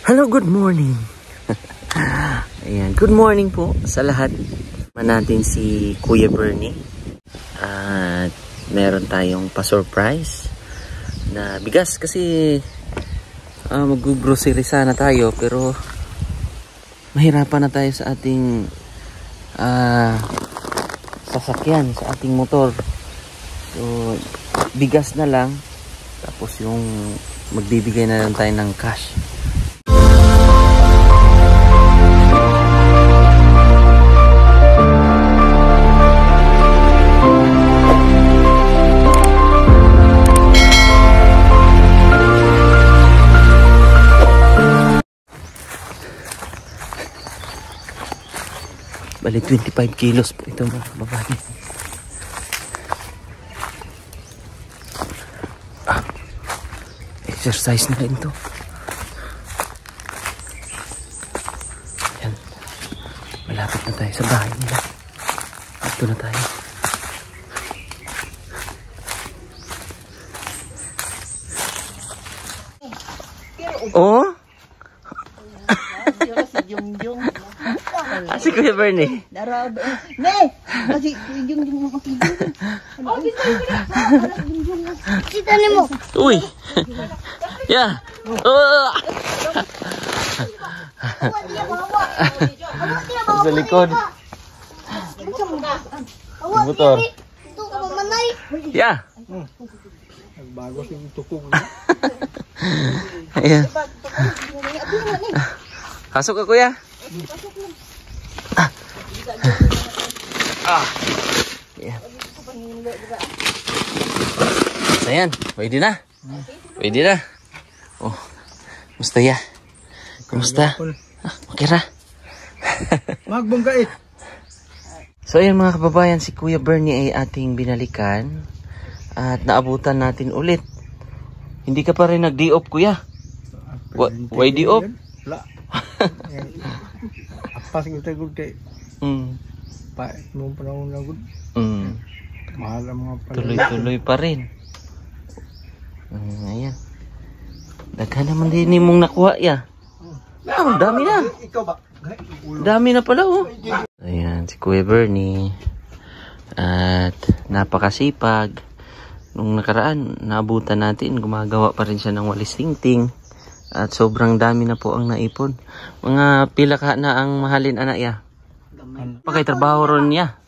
Hello, good morning. Ayan, good morning po sa lahat. Natin si Kuya Bernie. At meron tayong pa-surprise na bigas kasi mag-grocery sana tayo pero mahirapan na tayo sa ating sasakyan, sa ating motor. So, bigas na lang. Tapos yung magbibigay na lang tayo ng cash. Bali 25 kilos po ito mga kababayan. Exercise na rin ito. Yan. Malapit na tayo sa bahay nila. Dito na tayo. Oh? Si Kuya Bernie. Ne! Kasi yung makikita. Oh, kita ni mo. Uy! Yeah! Oh! Sa likod. Motor. Ito ka mamanay. Yeah! Nagbago yung tukong. Ayan. Pasok ka, Kuya. Ayan. Ayan. Pwede na. Pwede na. Oh. Kumusta ya? Kumusta? Okay ra. Magbunggait. So ayan mga kababayan, si Kuya Bernie ay ating binalikan. At naabutan natin ulit. Hindi ka pa rin nag-di-op, Kuya. Why di-op? Wala. Apas ko tayo kay. Pait mo panahon na gud. Mahal ang mga pala. Tuloy-tuloy pa rin. Ayan. Daghan naman din mong nakuha ya. Dami na. Ikaw ba? Dami na pala oh. Ayan, si Kuya Bernie. At napakasipag. Nung nakaraan, naabutan natin, gumagawa pa rin siya ng walis tingting. At sobrang dami na po ang naipon. Mga pila ka na ang mahalin anak ya. Napakay trabaho ron niya.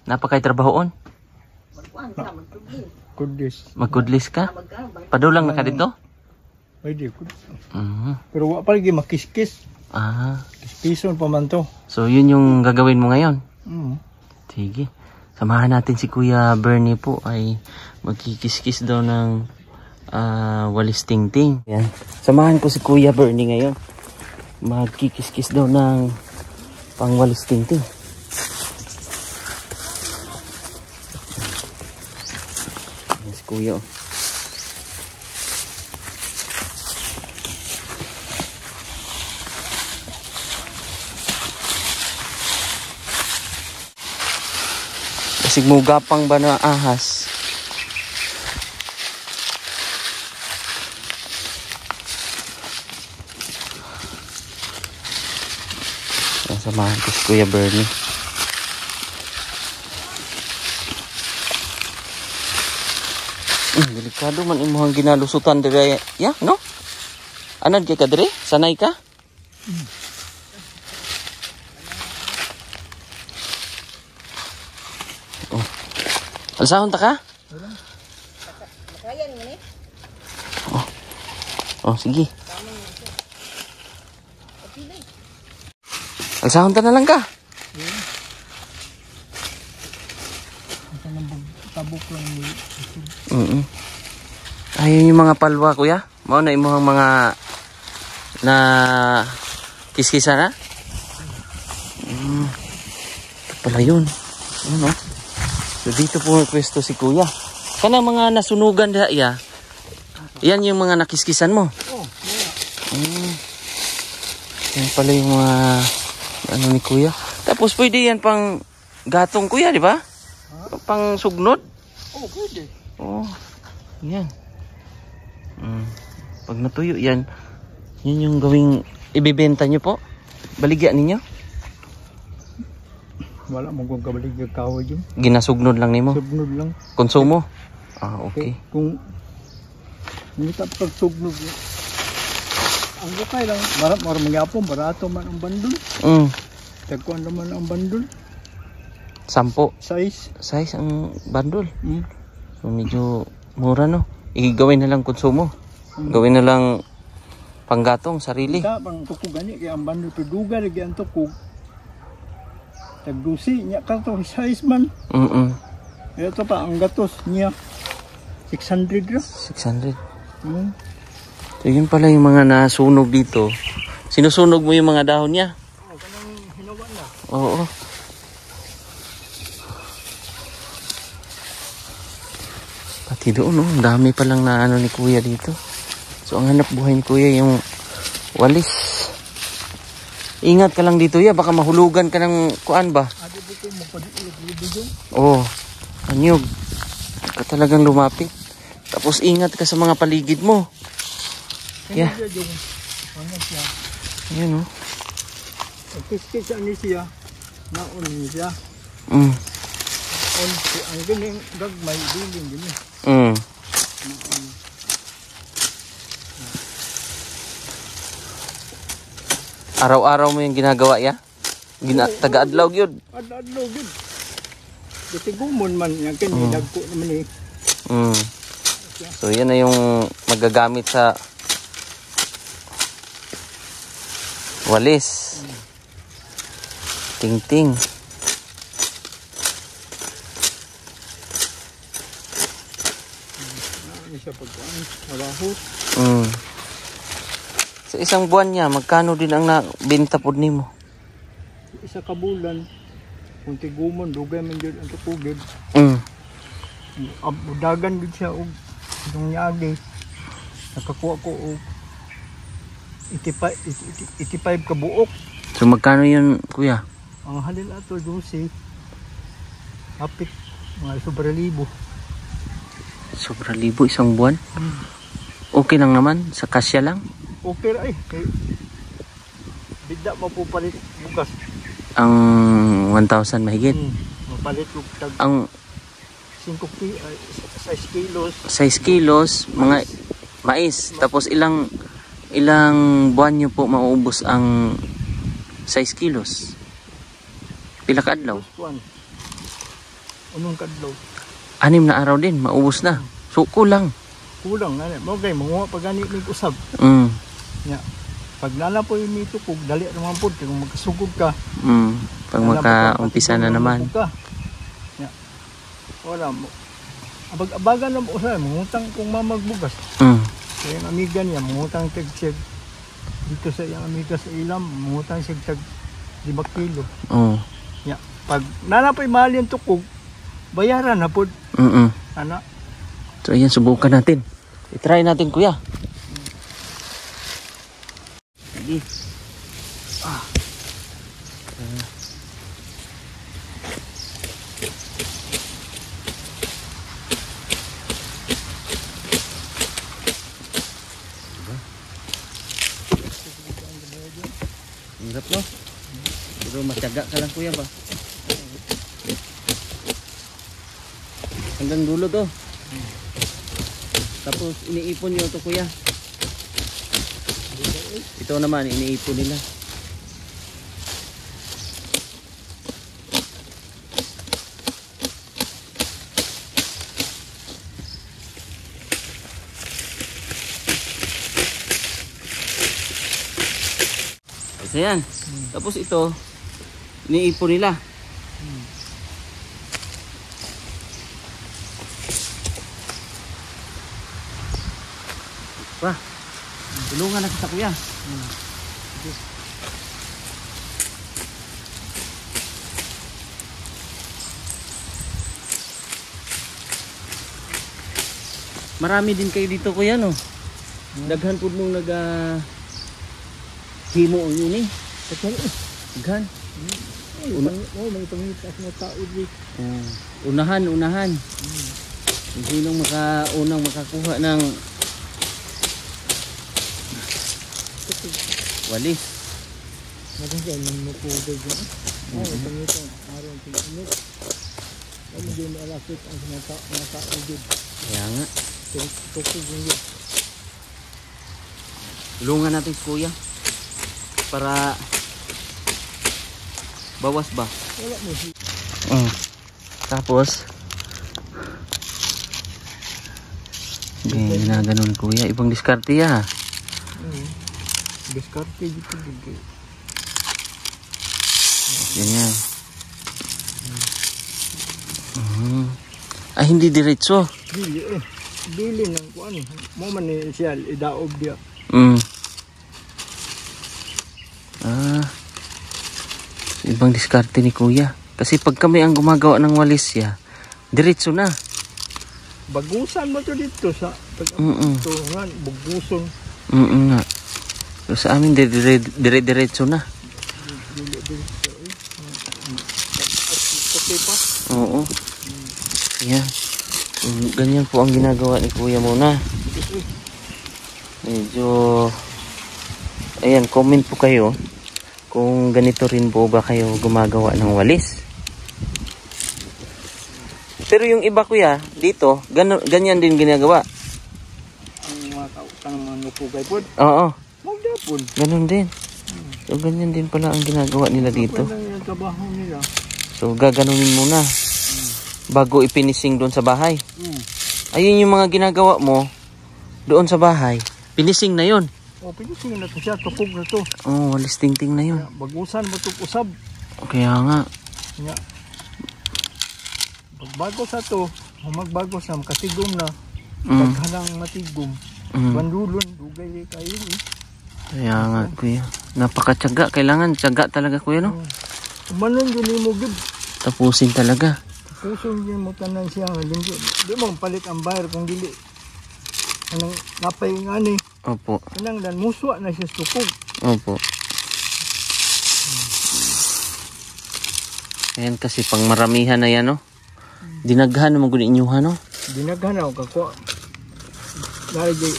Napakay trabaho on. Kudis. Magkudlis ka? Padulang na ka dito? Pwede kudis. Pero wala pa lagi makiskis. Kispison pa man to. So yun yung gagawin mo ngayon? Sige. Samahan natin si Kuya Bernie po ay magkikiskis daw ng walis tingting. Yan. Samahan ko si Kuya Bernie ngayon. Magkikiskis daw ng pang walis tingting. Yan si Kuya. Kasi mugapang ba na ahas? Samahan ko si Kuya Bernie. Delikado man imuhang ginalusutan dire ya, no? Anad kay ka dire? Sanay ka? Oh. Alsahon ta ka? Oh. Oh, sige. Alsahon ta na lang ka. Tabok lang mo. Ayun yung mga palwa, Kuya. Mao na imong mga na kiskisa na. Pala yun. Ano? So dito po pwesto si Kuya. Kana mga nasunugan da iya. Yan yung mga nakiskisan mo. Yan pala yung mga ano ni Kuya. Tapos pwede yan pang gatong, Kuya, di ba? Pang sugnod. Pwede. Yan. Pag natuyo yan, Yun yung gawing ibibenta nyo po? Baligya ninyo? Wala mong kung kabalig yung kahoy yun. Ginasugnod lang nimo? Sugnod lang. Konsumo? Ah, okay. Kung hindi ka pagsugnod yun. Ang bukay lang, marang magyapon, barato man ang bandol. Tagkuhan naman ang bandol. 10. Size. Size ang bandol. So medyo mura no. Igawin na lang konsumo. Gawin na lang panggatong sarili. Ika pang tukog gani kaya ang bandol to duga lagi ang tukog. Tagdusi niya ka to size man. Ito pa ang gatos niya 600 ra. 600. So yun pala yung mga nasunog dito. Sinusunog mo yung mga dahon niya? Oo, kanang hinawa na. Oo. Pati doon, ang dami palang na ano ni Kuya dito. So ang hanap buhay ni Kuya yung walis. Ingat ka lang dito ya, baka mahulugan ka ng kuan ba? Adi dito mo pag-ilog-ilog. Oo. Anyog. Ka talagang lumapit. Tapos ingat ka sa mga paligid mo. Yeah. Ano siya? Ayan o. Kiskis ani siya. Naon niya. On ang ganing gagmay diling gini. Araw-araw mo yung ginagawa ya? Taga-adlaw yun? Adlaw yun. Kasi gumon man yan kanilag ko naman eh. So yan na yung magagamit sa walis. Ting-ting. Ano siya pagkaan? Malahot. Sa isang buwan niya, magkano din ang nabenta po nimo? Isa ka bulan. Kung tigumon, dugay man dyan ang tukugid. Dagan din siya og itong nyagi. Nakakuha ko og 85 ka buok. So magkano yun, Kuya? Ang halil ato juicy. Hapit mga sobra libo. Sobra libo isang buwan? Okay lang naman, sa kasya lang? Okay ra eh. Bigda mapupalit bukas. Ang 1,000 mahigit? Mapalit ko tag ang 6 kilos. 6 kilos, mga mais. Tapos ilang buwan nyo po mauubos ang 6 kilos? Pila ka adlaw? Unong kadlaw? 6 na araw din, maubos na. So kulang. Kulang na. Mga manguha pa gani may usab. Yeah. Pag nalapo yung nito kung dali naman po, kung magkasugod ka. Pag makaumpisa na naman. Yeah. Wala mo. Abag-abagan na mo sa mangutang kung mamagbugas. So yung amiga niya, mangutang tag-seg. Dito sa yung amiga sa ilam, mangutang siya tag 5 kilo. Yeah. Pag nalapo yung mahal yung tukog, bayaran na po. Ana. So ayan, subukan natin. I-try natin, Kuya. Sige. Hirap no? Pero matyaga ka lang, Kuya ba? Hanggang dulo to. Tapos iniipon nyo ito, Kuya. Ito naman iniipon nila. So yan. Tapos ito iniipon nila. Wah, tulungan na kita, Kuya. Marami din kayo dito, Kuya, no? Daghan po mong himo yun eh. Daghan. May pangitas na tao dito. Unahan. Kung sinong unang makakuha ng walis. Maganda yung mapugay dyan. Oo, pangitang araw ang init. Ano din malapit ang nakaugid. Kaya nga. Tukog yung yun. Tulungan natin si kuya. Para bawas ba? Wala mo. Tapos ganun kuya. Ibang diskarte ya. Diskarte dito dito. Ganyan. Ah, hindi diretso. Dili Dili ng kuan. Mo man ni siya idaob dia. Ibang diskarte ni kuya. Kasi pag kami ang gumagawa ng walis ya, diretso na. Bagusan mo to dito sa ito nga baguson. Nga. So, sa amin dire-diretso na. Okay pa. Oo. Yan. Ganyan po ang ginagawa ni kuya muna. Medyo ayan, comment po kayo kung ganito rin po ba kayo gumagawa ng walis. Pero yung iba kuya dito, ganyan din ginagawa. Ang mga kautang mga nupugay po. Oo. Magdapon. Ganun din. So ganyan din pala ang ginagawa nila dito. Ang trabaho nila. So gaganunin muna bago ipinising doon sa bahay. Ayun yung mga ginagawa mo doon sa bahay. Pinising na yon. O, pinising na to siya. Tukog na to. Oh, walis tingting na yun. Bagusan mo to usab. Kaya nga. Nga. Pagbago sa to, magbago sa katigom na. Paghanang matigom. Bandulon, dugay kayo. Kaya nga kuya. Napakatyaga. Kailangan tyaga talaga kuya no? Manon yun mo gid. Tapusin talaga. Tapusin yun mo tanan siya. Di mo palit ang bayar kung dili. Anong napay nga ni. Opo. Anang dan muswa na siya tukog. Opo. Ayan kasi pang maramihan na yan no? Dinaghan naman kung inyuhan no? Dinaghan ako kako. Dahil di,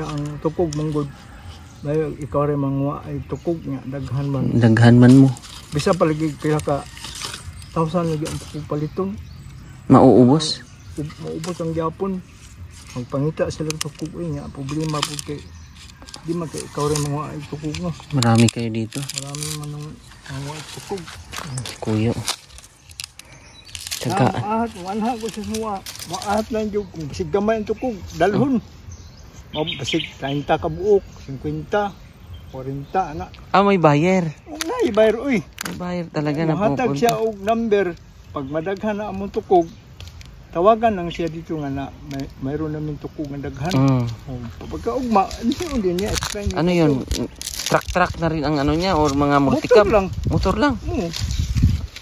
ang tukog manggod. Dahil ikaw rin mangwa ay tukog nga. Daghan man. Daghan man mo. Bisa palagi kaya ka 1,000 lagi ang tukog palitong. Mauubos? Maubos ang gyapon. Magpangita sila tukog nga. Problema po kay di man kay ikaw rin mangwa ay tukog mo. Marami kayo dito. Marami man ang mangwa ay tukog. Kuya. Tsagaan. Manha ko sa suwa. Maahat lang yung kung basig gamay ang tukog. Dalhon. Basig 30 ka buok. 50. 40 anak. Ah, may buyer. Na ibayar uy. May buyer talaga na Mahatag siya og number. Pag madaghan na among tukog, tawagan lang siya dito nga na mayroon namin tukog nga daghan. Pagkaugma, ano din niya explain. Ano yun? Truck na rin ang ano niya or mga multicab? Motor lang.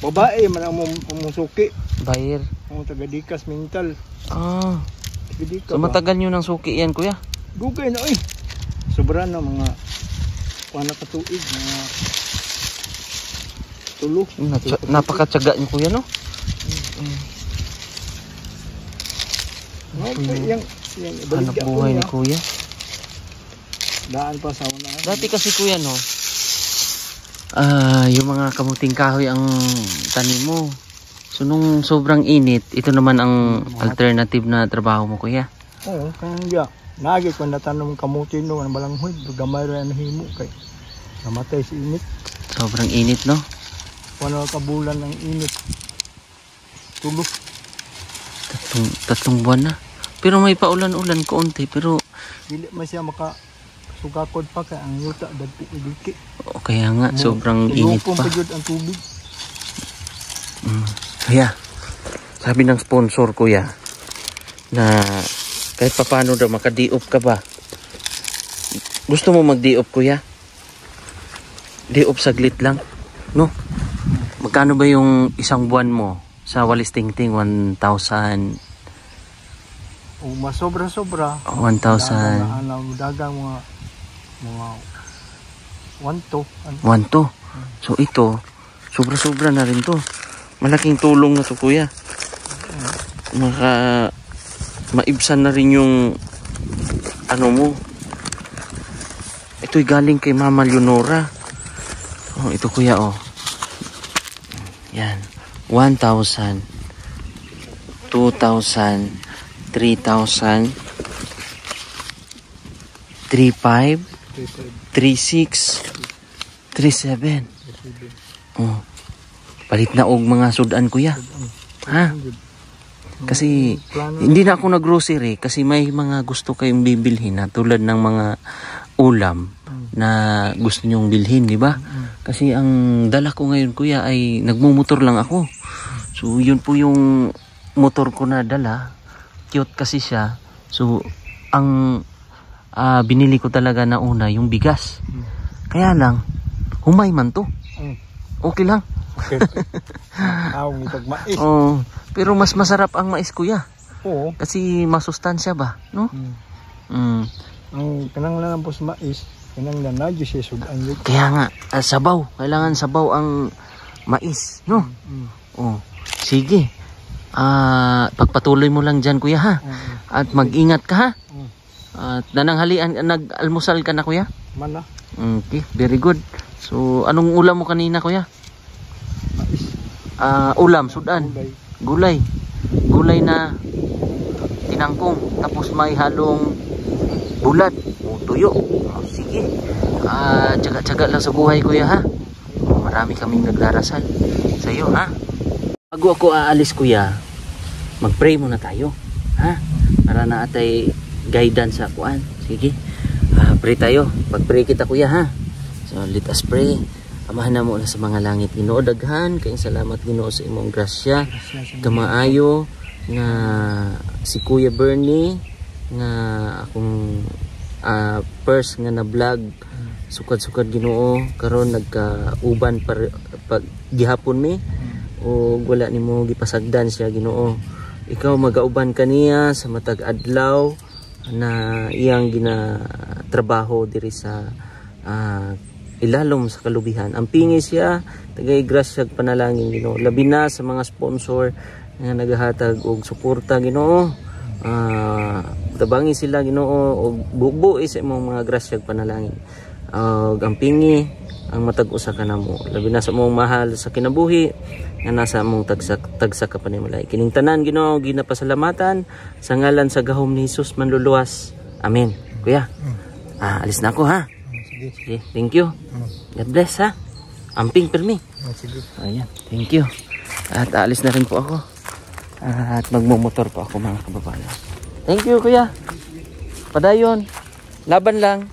Babae man ang mumusuki. Buyer. Ang taga-dikas mental. So matagal nyo ng suki yan kuya? Dugay na oy. Sobra na mga kuha na katuig. Mga tulo. Napakatsaga nyo kuya no? Hanap buhay ni kuya. Daan pa sa una. Dati kasi kuya no, yung mga kamuting kahoy ang tanim mo. So nung sobrang init, ito naman ang alternative na trabaho mo kuya. Oo, kaya nagi ko natanong kamutin no, ang balanghoy, gamay ra ang himo kay namatay si init. Sobrang init no? Wala ka bulan ng init. Tulog. Tatlong buwan na. Pero may paulan-ulan konti pero dili man siya maka sugakod pa kay ang yuta dagko idiki. Kaya nga sobrang init pa. Ang tubig. Kaya sabi ng sponsor kuya na kahit paano daw makadiop ka ba? Gusto mo magdiop kuya? Diop saglit lang, no? Magkano ba yung isang buwan mo sa Walis Tingting? 1,000. O masobra-sobra. 1,000. Dagang mga 1,200. 1,200. So ito, sobra-sobra na rin to. Malaking tulong na to kuya. Maibsan na rin yung ano mo. ito'y galing kay Mama Leonora. Oh, ito kuya, oh. Yan. 1,000, 2,000, 3,000, 3,500, 3,600, 3,700. Oh. Palit na og mga sudan kuya. Ha? Kasi hindi na ako nag-grocery kasi may mga gusto kayong bibilhin na tulad ng mga ulam na gusto nyong bilhin, di ba? Kasi ang dala ko ngayon kuya ay nagmumotor lang ako. So yun po yung motor ko na dala. Cute kasi siya. So ang binili ko talaga na una yung bigas. Kaya lang humay man to. Okay lang. Mais. Oh, pero mas masarap ang mais kuya. Oo. Kasi masustansya ba, no? Ang kanang lang po sa mais, kanang lang na siya sudan. Kaya nga, sabaw. Kailangan sabaw ang mais, no? Oh, sige. Pagpatuloy mo lang dyan kuya ha. At mag-ingat ka ha. At nananghalian, nag-almusal ka na kuya? Mana. Okay, very good. So, anong ulam mo kanina kuya? Mais. Ulam, sudan. Gulay. Gulay na tinangkong. Tapos may halong bulat o tuyo. Sige. Tsaga-tsaga lang sa buhay kuya ha. Marami kaming nagdarasal sa iyo ha. Bago ako aalis kuya, mag-pray muna tayo. Ha? Para na atay guidance sa kuan. Sige. Pray tayo. Pag-pray kita kuya ha. So let us pray. Amahan na mo na sa mga langit Ginoo, daghan kayong salamat Ginoo sa imong grasya kamaayo nga si Kuya Bernie nga akong first nga na vlog sukad-sukad Ginoo karon nagkauban pag gihapon mi o wala nimo gipasagdan siya Ginoo. Ikaw magauban kaniya sa matag adlaw na iyang ginatrabaho diri sa ilalom sa kalubihan. Ang pingi siya, tagay grasya panalangin Ginoo. Labi na sa mga sponsor nga nagahatag og suporta Ginoo. Tabangi sila Ginoo og bubuo sa imong mga grasya panalangin. Ang pingi ang matag-usa ka namo. Labi na sa imong mahal sa kinabuhi nga nasa among tagsa ka panimulay. Kining tanan Ginoo ginapasalamatan sa ngalan sa gahom ni Hesus manluluwas. Amen. Kuya. Alis na ako ha. Sige, thank you. God bless ha. Amping permi. Sige. Ayan, thank you. At aalis na rin po ako. At magmumotor po ako mga kababayan. Thank you kuya. Padayon. Laban lang.